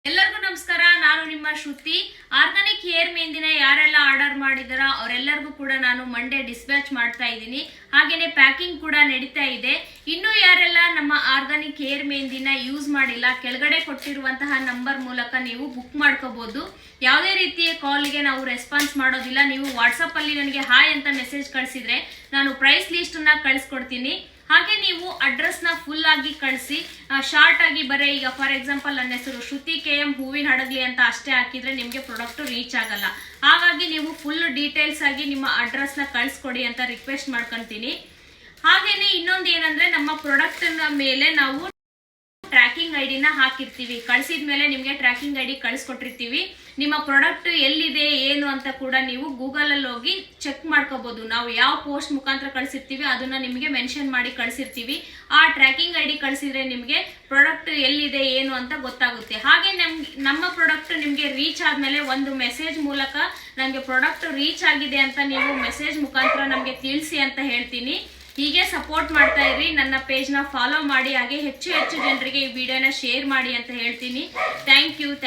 ಎಲ್ಲರಿಗೂ ನಮಸ್ಕಾರ. ನಾನು ನಿಮ್ಮ ಶ್ರುತಿ. ಆರ್ಗಾನಿಕ್ ಹೇರ್ ಮೆಹಂದಿನ ಯಾರೆಲ್ಲ ಆರ್ಡರ್ ಮಾಡಿದಾರ ಅವರೆಲ್ಲರಿಗೂ ಕೂಡ ನಾನು ಮಂಡೇ ಡಿಸ್ಪ್ಯಾಚ್ ಮಾಡ್ತಾ ಇದ್ದೀನಿ. ಹಾಗೇನೆ ಪ್ಯಾಕಿಂಗ್ ಕೂಡ ನಡೀತಾ ಇದೆ. ಇನ್ನು ಯಾರೆಲ್ಲ ನಮ್ಮ ಆರ್ಗಾನಿಕ್ ಹೇರ್ ಮೆಹಂದಿನ ಯೂಸ್ ಮಾಡಿಲ್ಲ, ಕೆಳಗಡೆ ಕೊಟ್ಟಿರುವಂತಹ ನಂಬರ್ ಮೂಲಕ ನೀವು ಬುಕ್ ಮಾಡ್ಕೋಬಹುದು. ಯಾವುದೇ ರೀತಿಯ ಕಾಲ್ಗೆ ನಾವು ರೆಸ್ಪಾನ್ಸ್ ಮಾಡೋದಿಲ್ಲ. ನೀವು ವಾಟ್ಸಪ್ ಅಲ್ಲಿ ನನಗೆ ಹಾಯ್ ಅಂತ ಮೆಸೇಜ್ ಕಳಿಸಿದ್ರೆ ನಾನು ಪ್ರೈಸ್ ಲಿಸ್ಟ್ ನ ಕಳಿಸ್ಕೊಡ್ತೀನಿ. ಹಾಗೆ ನೀವು ಅಡ್ರೆಸ್ ನ ಫುಲ್ ಆಗಿ ಕಳಿಸಿ, ಶಾರ್ಟ್ ಆಗಿ ಬರೀ ಈಗ ಫಾರ್ ಎಕ್ಸಾಂಪಲ್ ನನ್ನ ಹೆಸರು ಶ್ರುತಿ KM ಹೂವಿನ ಹಡಗಲಿ ಅಂತ ಅಷ್ಟೇ ಹಾಕಿದ್ರೆ ನಿಮಗೆ ಪ್ರಾಡಕ್ಟ್ ರೀಚ್ ಆಗಲ್ಲ. ಹಾಗಾಗಿ ನೀವು ಫುಲ್ ಡೀಟೇಲ್ಸ್ ಆಗಿ ನಿಮ್ಮ ಅಡ್ರೆಸ್ ನ ಕಳಿಸ್ಕೊಡಿ ಅಂತ ರಿಕ್ವೆಸ್ಟ್ ಮಾಡ್ಕೊಂತೀನಿ. ಹಾಗೇನೆ ಇನ್ನೊಂದು ಏನಂದ್ರೆ, ನಮ್ಮ ಪ್ರಾಡಕ್ಟ್ ಮೇಲೆ ನಾವು ಟ್ರ್ಯಾಕಿಂಗ್ ಐಡಿನ ಹಾಕಿರ್ತೀವಿ. ಕಳಿಸಿದ ಮೇಲೆ ನಿಮಗೆ ಟ್ರ್ಯಾಕಿಂಗ್ ಐಡಿ ಕಳಿಸ್ಕೊಟ್ಟಿರ್ತೀವಿ. ನಿಮ್ಮ ಪ್ರಾಡಕ್ಟ್ ಎಲ್ಲಿದೆ ಏನು ಅಂತ ಕೂಡ ನೀವು ಗೂಗಲ್ ಅಲ್ಲಿ ಹೋಗಿ ಚೆಕ್ ಮಾಡ್ಕೋಬಹುದು. ನಾವು ಯಾವ ಪೋಸ್ಟ್ ಮುಖಾಂತರ ಕಳಿಸಿರ್ತೀವಿ ಅದನ್ನ ನಿಮಗೆ ಮೆನ್ಷನ್ ಮಾಡಿ ಕಳಿಸಿರ್ತೀವಿ. ಆ ಟ್ರ್ಯಾಕಿಂಗ್ ಐಡಿ ಕಳಿಸಿದ್ರೆ ನಿಮಗೆ ಪ್ರಾಡಕ್ಟ್ ಎಲ್ಲಿದೆ ಏನು ಅಂತ ಗೊತ್ತಾಗುತ್ತೆ. ಹಾಗೆ ನಮ್ಮ ಪ್ರಾಡಕ್ಟ್ ನಿಮಗೆ ರೀಚ್ ಆದ್ಮೇಲೆ ಒಂದು ಮೆಸೇಜ್ ಮೂಲಕ ನಮಗೆ ಪ್ರಾಡಕ್ಟ್ ರೀಚ್ ಆಗಿದೆ ಅಂತ ನೀವು ಮೆಸೇಜ್ ಮುಖಾಂತರ ನಮಗೆ ತಿಳಿಸಿ ಅಂತ ಹೇಳ್ತೀನಿ. ಹೀಗೆ ಸಪೋರ್ಟ್ ಮಾಡ್ತಾ ಇರಿ, ನನ್ನ ಪೇಜ್ ನ ಫಾಲೋ ಮಾಡಿ, ಹಾಗೆ ಹೆಚ್ಚು ಜನರಿಗೆ ಈ ವಿಡಿಯೋನ ಶೇರ್ ಮಾಡಿ ಅಂತ ಹೇಳ್ತೀನಿ. Thank you.